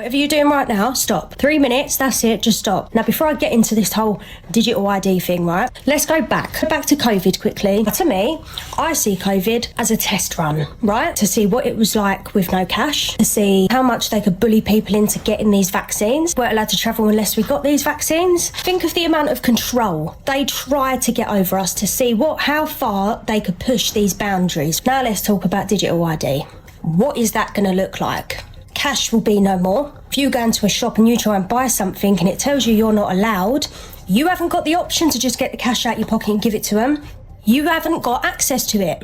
Whatever you're doing right now, stop. 3 minutes, that's it, just stop. Now, before I get into this whole digital ID thing, right, let's go back to COVID quickly. To me, I see COVID as a test run, right? To see what it was like with no cash, to see how much they could bully people into getting these vaccines. We weren't allowed to travel unless we got these vaccines. Think of the amount of control they tried to get over us to see how far they could push these boundaries. Now let's talk about digital ID. What is that going to look like? Cash will be no more. If you go into a shop and you try and buy something and it tells you you're not allowed, you haven't got the option to just get the cash out your pocket and give it to them. You haven't got access to it.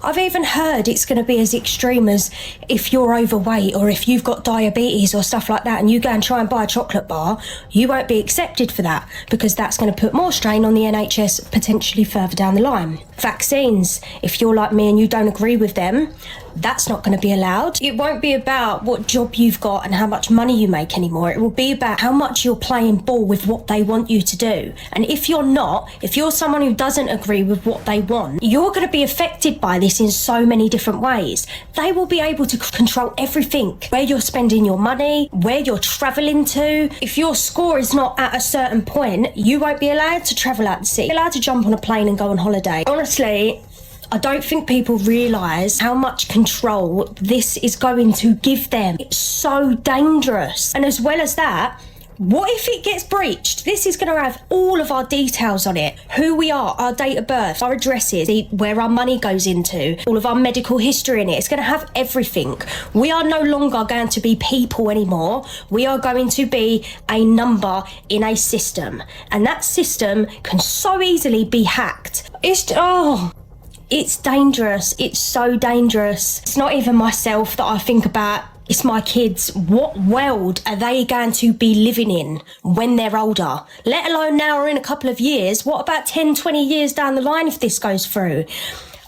I've even heard it's going to be as extreme as if you're overweight or if you've got diabetes or stuff like that and you go and try and buy a chocolate bar, you won't be accepted for that because that's going to put more strain on the NHS potentially further down the line. Vaccines, if you're like me and you don't agree with them, that's not going to be allowed. It won't be about what job you've got and how much money you make anymore. It will be about how much you're playing ball with what they want you to do. And if you're someone who doesn't agree with what they want, you're going to be affected by this in so many different ways. They will be able to control everything. Where you're spending your money, where you're travelling to. If your score is not at a certain point, you won't be allowed to travel out the city. You're allowed to jump on a plane and go on holiday. Honestly, I don't think people realise how much control this is going to give them. It's so dangerous. And as well as that, what if it gets breached? This is going to have all of our details on it. Who we are, our date of birth, our addresses, where our money goes into, all of our medical history in it. It's going to have everything. We are no longer going to be people anymore. We are going to be a number in a system. And that system can so easily be hacked. It's dangerous. It's so dangerous. It's not even myself that I think about. It's my kids. What world are they going to be living in when they're older? Let alone now or in a couple of years. What about 10, 20 years down the line if this goes through?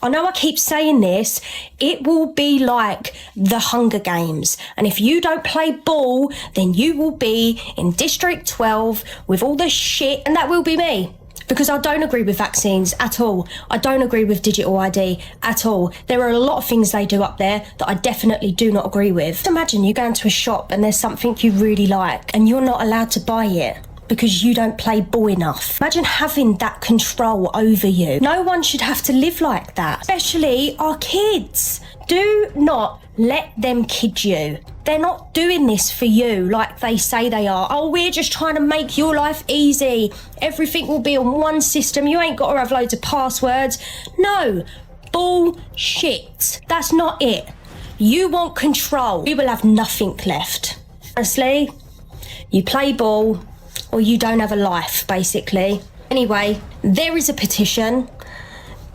I know I keep saying this. It will be like the Hunger Games. And if you don't play ball, then you will be in District 12 with all the shit. And that will be me. Because I don't agree with vaccines at all. I don't agree with digital ID at all. There are a lot of things they do up there that I definitely do not agree with. Just imagine you go into a shop and there's something you really like and you're not allowed to buy it because you don't play ball enough. Imagine having that control over you. No one should have to live like that, especially our kids. Do not let them kid you. They're not doing this for you like they say they are. Oh, we're just trying to make your life easy. Everything will be on one system. You ain't got to have loads of passwords. No, bullshit. That's not it. You want control. We will have nothing left. Honestly, you play ball or you don't have a life, basically. Anyway, there is a petition.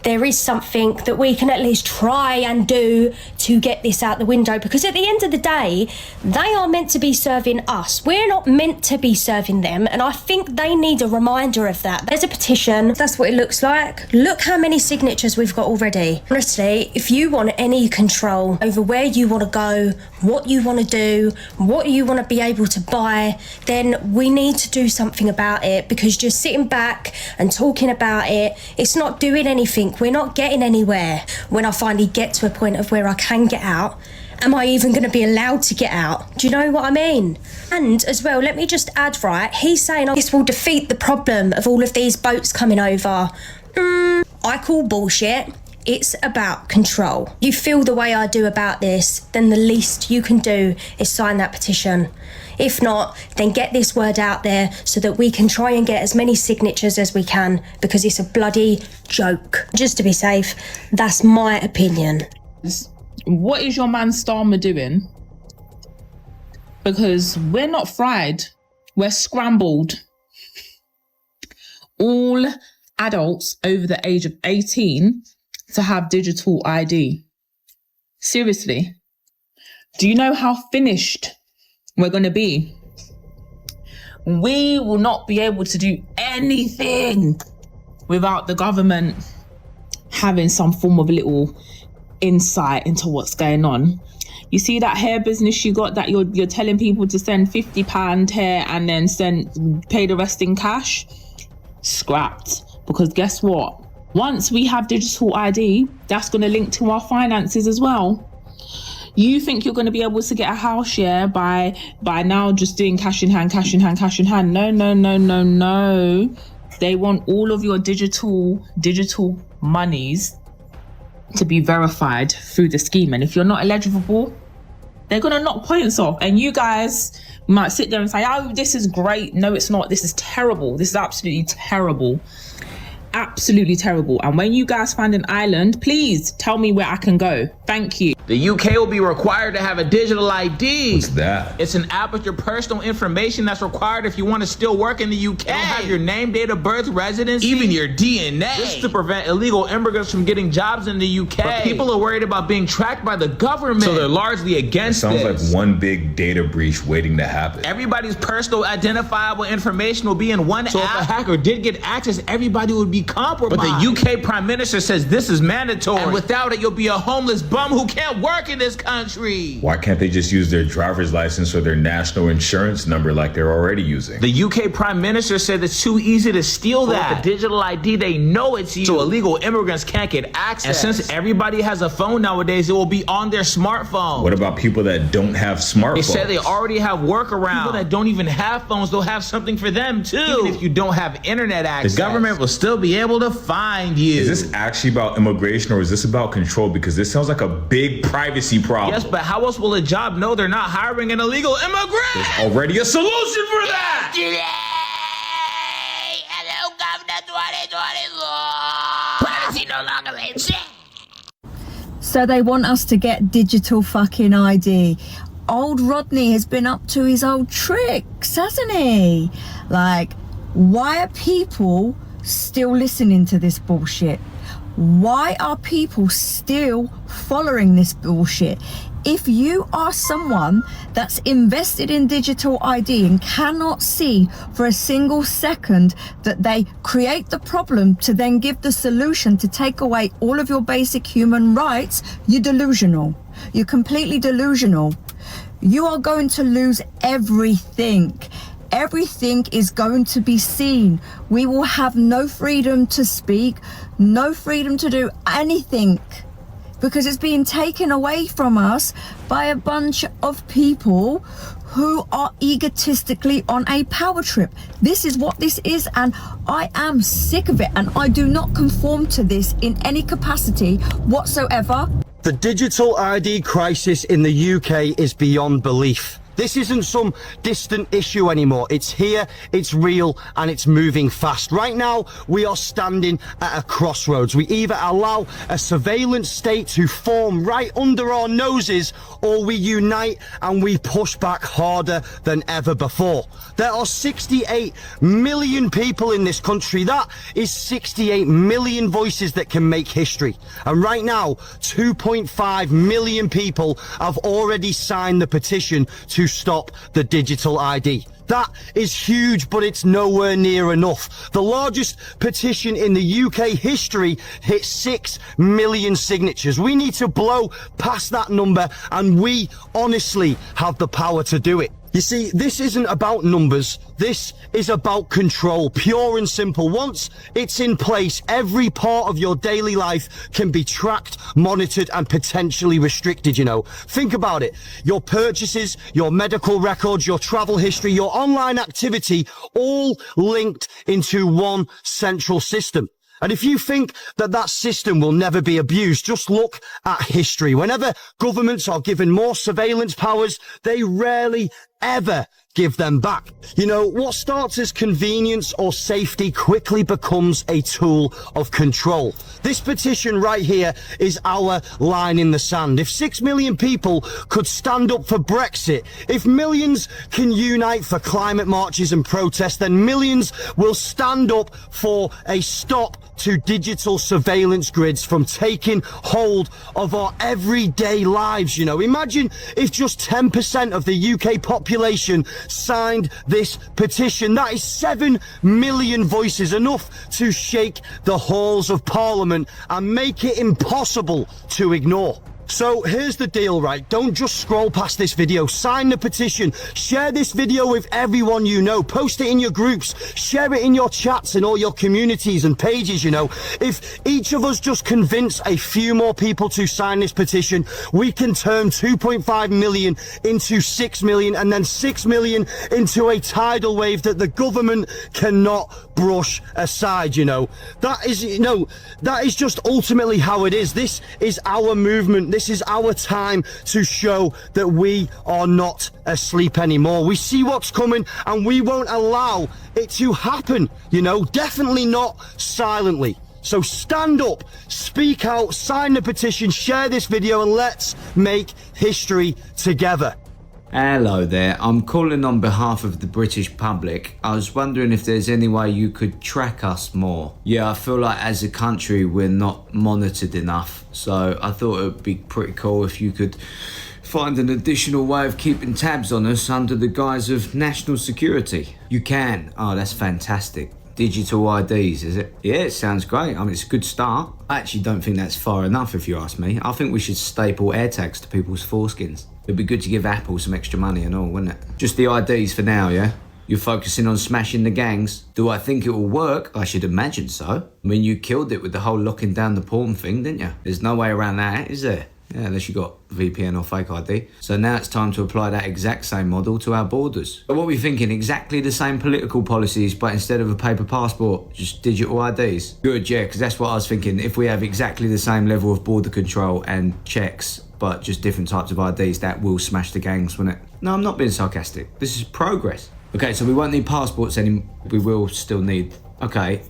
There is something that we can at least try and do to get this out the window, because at the end of the day, they are meant to be serving us. We're not meant to be serving them, and I think they need a reminder of that. There's a petition. That's what it looks like. Look how many signatures we've got already. Honestly, if you want any control over where you want to go, what you want to do, what you want to be able to buy, then we need to do something about it, because just sitting back and talking about it, it's not doing anything. We're not getting anywhere. When I finally get to a point of where I can get out, am I even going to be allowed to get out? Do you know what I mean? And as well, let me just add, right, he's saying, oh, this will defeat the problem of all of these boats coming over. I call bullshit. It's about control. You feel the way I do about this, then the least you can do is sign that petition. If not, then get this word out there so that we can try and get as many signatures as we can, because it's a bloody joke. Just to be safe, that's my opinion. What is your man Starmer doing? Because we're not fried, we're scrambled. All adults over the age of 18 to have digital ID. Seriously. Do you know how finished we're going to be? We will not be able to do anything without the government having some form of little insight into what's going on. You see that hair business you got that you're telling people to send £50 hair and then pay the rest in cash? Scrapped. Because guess what? Once we have digital ID, that's going to link to our finances as well. You think you're going to be able to get a house, yeah, by now just doing cash in hand, cash in hand, cash in hand. No, no, no, no, no. They want all of your digital monies to be verified through the scheme. And if you're not eligible, they're going to knock points off. And you guys might sit there and say, oh, this is great. No, it's not. This is terrible. This is absolutely terrible. Absolutely terrible. And when you guys find an island, please tell me where I can go. Thank you. The UK will be required to have a digital ID. What's that? It's an app with your personal information that's required if you want to still work in the UK. It'll have your name, date of birth, residency, even your DNA. This is to prevent illegal immigrants from getting jobs in the UK. But people are worried about being tracked by the government, so they're largely against Sounds this. like one big data breach waiting to happen. Everybody's personal identifiable information will be in one app. So if a hacker did get access, everybody would be compromised. But the UK Prime Minister says this is mandatory. And without it, you'll be a homeless bum who can't work in this country. Why can't they just use their driver's license or their national insurance number like they're already using? The UK Prime Minister said it's too easy to steal that. With the digital ID, they know it's you. So illegal immigrants can't get access. And since everybody has a phone nowadays, it will be on their smartphone. What about people that don't have smartphones? They said they already have workarounds. People that don't even have phones, they'll have something for them too. Even if you don't have internet access, the government will still be able to find you. Is this actually about immigration or is this about control? Because this sounds like a big privacy problem. Yes, but how else will a job know they're not hiring an illegal immigrant? There's already a solution for that! Hello, Governor 2024. Privacy no longer means shit. So they want us to get digital fucking ID. Old Rodney has been up to his old tricks, hasn't he? Like, why are people still listening to this bullshit? Why are people still following this bullshit? If you are someone that's invested in digital ID and cannot see for a single second that they create the problem to then give the solution to take away all of your basic human rights, you're delusional. You're completely delusional. You are going to lose everything. Everything is going to be seen. We will have no freedom to speak, no freedom to do anything, because it's being taken away from us by a bunch of people who are egotistically on a power trip. This is what this is, and I am sick of it, and I do not conform to this in any capacity whatsoever. The digital ID crisis in the UK is beyond belief. This isn't some distant issue anymore. It's here, it's real, and it's moving fast. Right now, we are standing at a crossroads. We either allow a surveillance state to form right under our noses, or we unite and we push back harder than ever before. There are 68 million people in this country. That is 68 million voices that can make history. And right now, 2.5 million people have already signed the petition to stop the digital ID. That is huge, but it's nowhere near enough. The largest petition in the UK history hit 6 million signatures. We need to blow past that number, and we honestly have the power to do it. You see, this isn't about numbers. This is about control, pure and simple. Once it's in place, every part of your daily life can be tracked, monitored, and potentially restricted, you know. Think about it. Your purchases, your medical records, your travel history, your online activity, all linked into one central system. And if you think that that system will never be abused, just look at history. Whenever governments are given more surveillance powers, they rarely ever give them back. You know, what starts as convenience or safety quickly becomes a tool of control. This petition right here is our line in the sand. If 6 million people could stand up for Brexit, if millions can unite for climate marches and protests, then millions will stand up for a stop to digital surveillance grids from taking hold of our everyday lives. You know, imagine if just 10% of the UK population signed this petition. That is 7 million voices, enough to shake the halls of Parliament and make it impossible to ignore. So here's the deal, right? Don't just scroll past this video. Sign the petition. Share this video with everyone you know. Post it in your groups. Share it in your chats and all your communities and pages, you know. If each of us just convince a few more people to sign this petition, we can turn 2.5 million into 6 million and then 6 million into a tidal wave that the government cannot brush aside, you know. That is just ultimately how it is. This is our movement. This is our time to show that we are not asleep anymore. We see what's coming and we won't allow it to happen, you know, definitely not silently. So stand up, speak out, sign the petition, share this video, and let's make history together. Hello there, I'm calling on behalf of the British public. I was wondering if there's any way you could track us more. Yeah, I feel like as a country we're not monitored enough, so I thought it would be pretty cool if you could find an additional way of keeping tabs on us under the guise of national security. You can? Oh, that's fantastic. Digital IDs, is it? Yeah, it sounds great. I mean, it's a good start. I actually don't think that's far enough if you ask me. I think we should staple AirTags to people's foreskins. It'd be good to give Apple some extra money and all, wouldn't it? Just the IDs for now, yeah? You're focusing on smashing the gangs. Do I think it will work? I should imagine so. I mean, you killed it with the whole locking down the porn thing, didn't you? There's no way around that, is there? Yeah, unless you got VPN or fake ID. So now it's time to apply that exact same model to our borders. But what we're thinking, exactly the same political policies, but instead of a paper passport, just digital IDs. Good, yeah, because that's what I was thinking. If we have exactly the same level of border control and checks, but just different types of IDs, that will smash the gangs, won't it? No, I'm not being sarcastic. This is progress. Okay, so we won't need passports anymore. We will still need... Okay,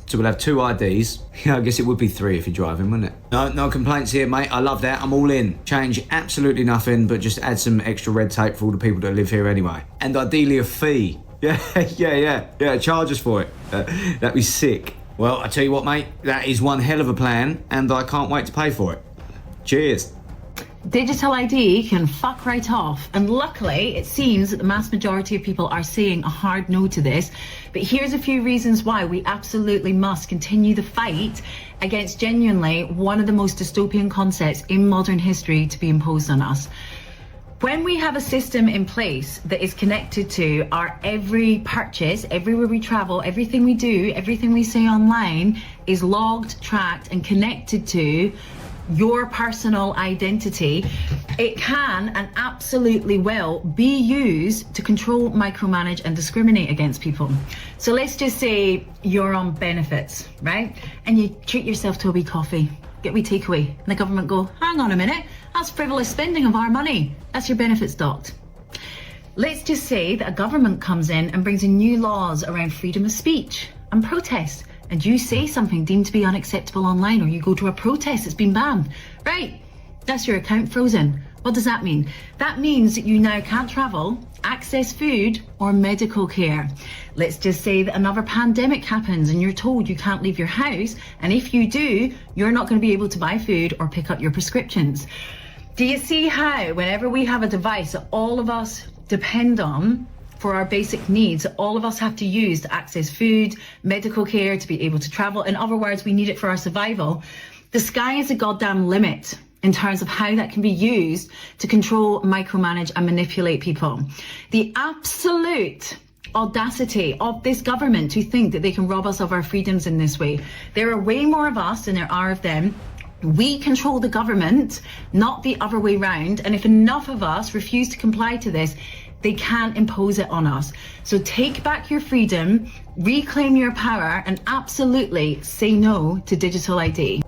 so we'll have 2 IDs. Yeah, I guess it would be 3 if you're driving, wouldn't it? No complaints here, mate. I love that. I'm all in. Change absolutely nothing, but just add some extra red tape for all the people that live here anyway. And ideally a fee. Yeah, charge us for it. That'd be sick. Well, I tell you what, mate. That is one hell of a plan, and I can't wait to pay for it. Cheers. Digital ID can fuck right off, and luckily it seems that the mass majority of people are saying a hard no to this. But here's a few reasons why we absolutely must continue the fight against genuinely one of the most dystopian concepts in modern history to be imposed on us. When we have a system in place that is connected to our every purchase, everywhere we travel, everything we do, everything we say online is logged, tracked and connected to your personal identity, it can and absolutely will be used to control, micromanage and discriminate against people. So let's just say you're on benefits, right? And you treat yourself to a wee coffee, get a wee takeaway, and the government go, hang on a minute, that's frivolous spending of our money. That's your benefits docked. Let's just say that a government comes in and brings in new laws around freedom of speech and protest, and you say something deemed to be unacceptable online, or you go to a protest that's been banned, right? That's your account frozen. What does that mean? That means that you now can't travel, access food or medical care. Let's just say that another pandemic happens and you're told you can't leave your house, and if you do, you're not going to be able to buy food or pick up your prescriptions. Do you see how whenever we have a device that all of us depend on for our basic needs, all of us have to use to access food, medical care, to be able to travel? In other words, we need it for our survival. The sky is a goddamn limit in terms of how that can be used to control, micromanage and manipulate people. The absolute audacity of this government to think that they can rob us of our freedoms in this way. There are way more of us than there are of them. We control the government, not the other way round. And if enough of us refuse to comply to this, they can't impose it on us. So take back your freedom, reclaim your power, and absolutely say no to digital ID.